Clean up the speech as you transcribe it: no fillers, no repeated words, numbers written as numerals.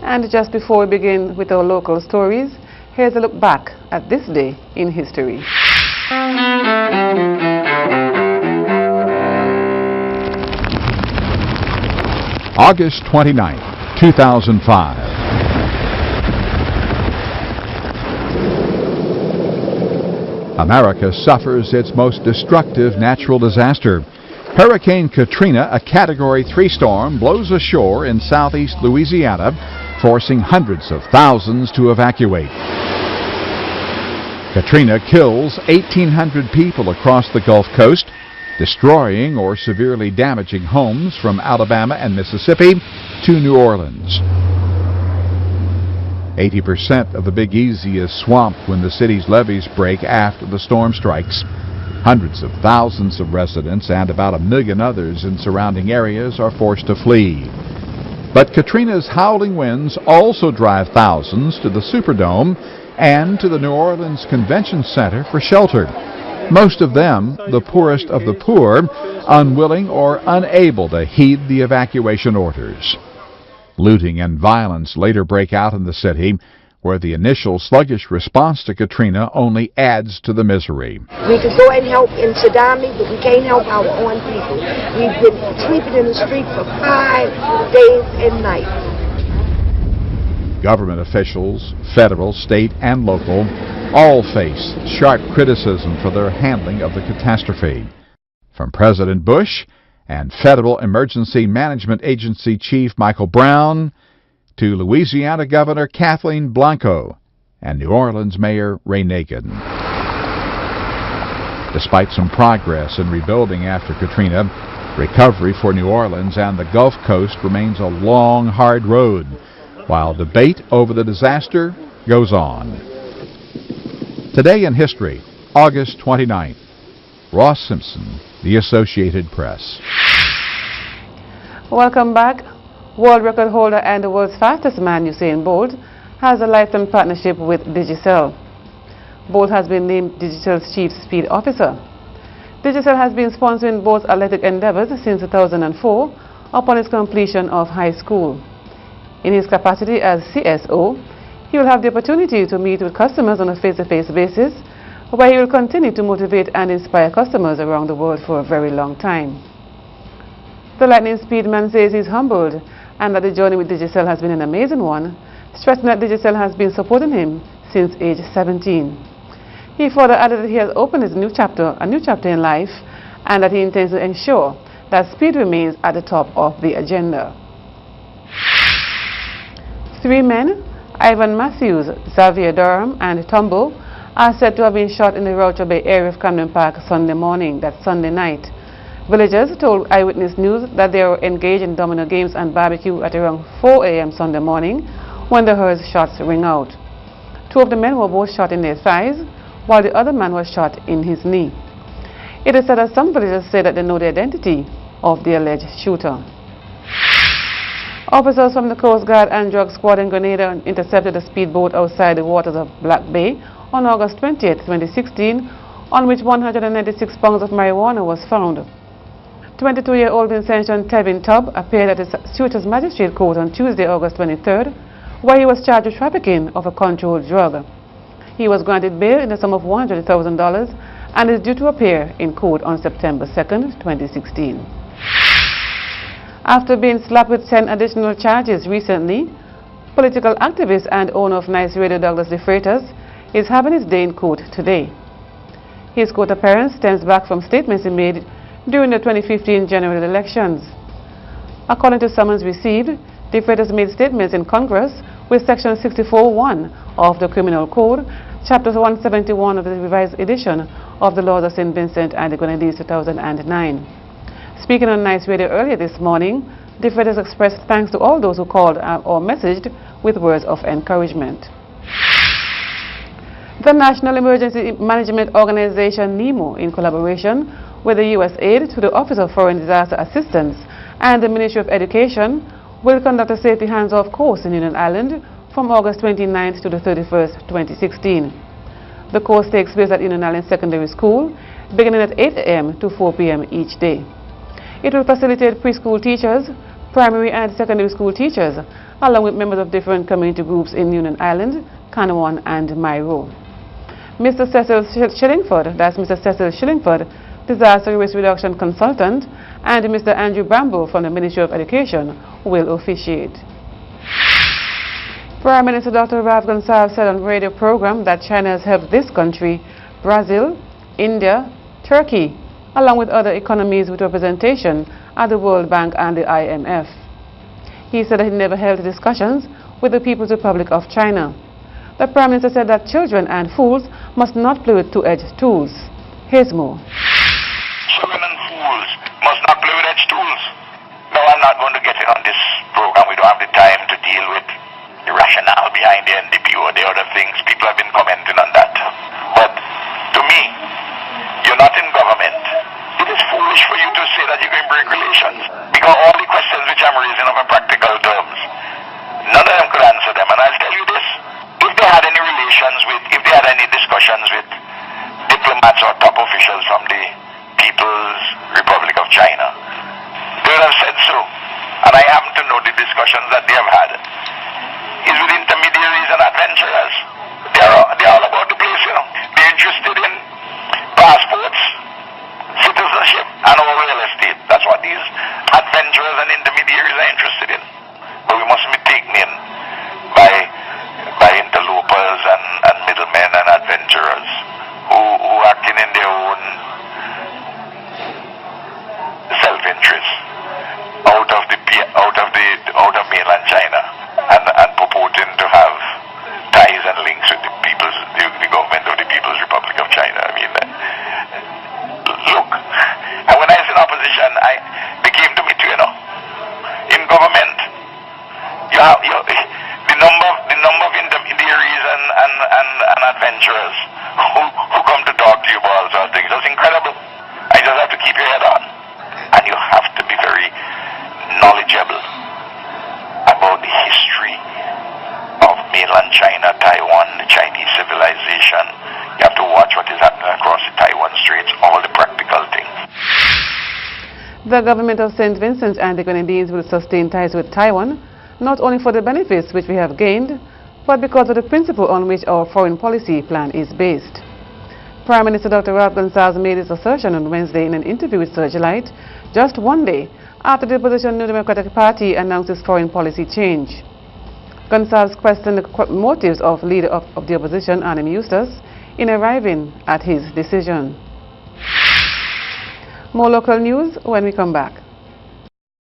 And just before we begin with our local stories, here's a look back at this day in history. August 29, 2005. America suffers its most destructive natural disaster. Hurricane Katrina, a Category 3 storm, blows ashore in southeast Louisiana, forcing hundreds of thousands to evacuate. Katrina kills 1,800 people across the Gulf Coast, destroying or severely damaging homes from Alabama and Mississippi to New Orleans. 80% of the Big Easy is swamped when the city's levees break after the storm strikes. Hundreds of thousands of residents and about 1 million others in surrounding areas are forced to flee. But Katrina's howling winds also drive thousands to the Superdome and to the New Orleans Convention Center for shelter. Most of them, the poorest of the poor, unwilling or unable to heed the evacuation orders. Looting and violence later break out in the city, where the initial sluggish response to Katrina only adds to the misery. We could go and help in Sadami, but we can't help our own people. We've been sleeping in the street for 5 days and nights. Government officials, federal, state, and local, all face sharp criticism for their handling of the catastrophe. From President Bush and Federal Emergency Management Agency Chief Michael Brown to Louisiana Governor Kathleen Blanco and New Orleans Mayor Ray Nagin. Despite some progress in rebuilding after Katrina, recovery for New Orleans and the Gulf Coast remains a long, hard road, while debate over the disaster goes on. Today in history, August 29th. Ross Simpson, The Associated Press. Welcome back. World record holder and the world's fastest man, Usain Bolt, has a lifetime partnership with Digicel. Bolt has been named Digicel's Chief Speed Officer. Digicel has been sponsoring Bolt's athletic endeavors since 2004 upon his completion of high school. In his capacity as CSO, he will have the opportunity to meet with customers on a face-to-face basis, where he will continue to motivate and inspire customers around the world for a very long time. The lightning speed man says he's humbled and that the journey with Digicel has been an amazing one, stressing that Digicel has been supporting him since age 17. He further added that he has opened a new chapter in life, and that he intends to ensure that speed remains at the top of the agenda. 3 men, Ivan Matthews, Xavier Durham, and Tumble, are said to have been shot in the Roucher Bay area of Camden Park Sunday morning, that's Sunday night. Villagers told Eyewitness News that they were engaged in domino games and barbecue at around 4 a.m. Sunday morning when they heard shots ring out. 2 of the men were both shot in their thighs, while the other man was shot in his knee. It is said that some villagers say that they know the identity of the alleged shooter. Officers from the Coast Guard and Drug Squad in Grenada intercepted a speedboat outside the waters of Black Bay on August 20, 2016, on which 196 pounds of marijuana was found. 22-year-old Vincentian Tevin Tubb appeared at the Suitors Magistrate Court on Tuesday, August 23rd, where he was charged with trafficking of a controlled drug. He was granted bail in the sum of $100,000 and is due to appear in court on September 2nd, 2016. After being slapped with 10 additional charges recently, political activist and owner of Nice Radio Douglas DeFreitas is having his day in court today. His court appearance stems back from statements he made during the 2015 general elections. According to summons received, DeFreitas made statements in Congress with Section 64(1) of the Criminal Code, Chapter 171 of the revised edition of the Laws of St. Vincent and the Grenadines 2009. Speaking on Nice Radio earlier this morning, DeFreitas expressed thanks to all those who called or messaged with words of encouragement. The National Emergency Management Organization, NEMO, in collaboration with the U.S. Aid to the Office of Foreign Disaster Assistance and the Ministry of Education, will conduct a safety hands-off course in Union Island from August 29th to the 31st, 2016. The course takes place at Union Island Secondary School, beginning at 8 a.m. to 4 p.m. each day. It will facilitate preschool teachers, primary and secondary school teachers, along with members of different community groups in Union Island, Canouan and Mairo. Mr. Cecil Shillingford, that's Mr. Cecil Shillingford, disaster risk reduction consultant, and Mr. Andrew Bramble from the Ministry of Education will officiate. Prime Minister Dr. Rav Gonsalves said on radio program that China has helped this country, Brazil, India, Turkey, along with other economies with representation at the World Bank and the IMF. He said that he never held discussions with the People's Republic of China. The Prime Minister said that children and fools must not play with two-edged tools. Here's more. Children and fools must not play with edged tools. No, I'm not going to get in on this program. We don't have the time to deal with the rationale behind the NDP or the other things. People have been commenting on that. But to me, you're not in government. It is foolish for you to say that you're going to break relations. Because all the questions which I'm raising are in practical terms. None of them could answer them. And I'll tell you this. If they had any relations with, if they had any discussions with diplomats or top officials from the People's Republic of China, they would have said so. And I happen to know the discussions that they have had. Is with intermediaries and adventurers. They're all about the place, you know. They're interested in passports, citizenship, and all real estate. That's what these adventurers and intermediaries are interested in. But we mustn't be taken in by interlopers and middlemen and adventurers who acting in their own self-interest out of mainland China and purporting to have ties and links with the government of the People's Republic of China. I mean, look, and when I was in opposition, they came to me too, you know. In government, the number of intermediaries and adventurers who come to talk to you about all sorts of things, that's incredible. I just have to keep your head on. And you have to be very knowledgeable about the history of mainland China, Taiwan, the Chinese civilization. You have to watch what is happening across the Taiwan Straits, all the practical things. The government of St. Vincent and the Grenadines will sustain ties with Taiwan, not only for the benefits which we have gained, but because of the principle on which our foreign policy plan is based. Prime Minister Dr. Rav Gonsalves made this assertion on Wednesday in an interview with Searchlight, just one day after the opposition New Democratic Party announced its foreign policy change. Gonsalves questioned the motives of leader of the opposition, Annim Eustace, in arriving at his decision. More local news when we come back.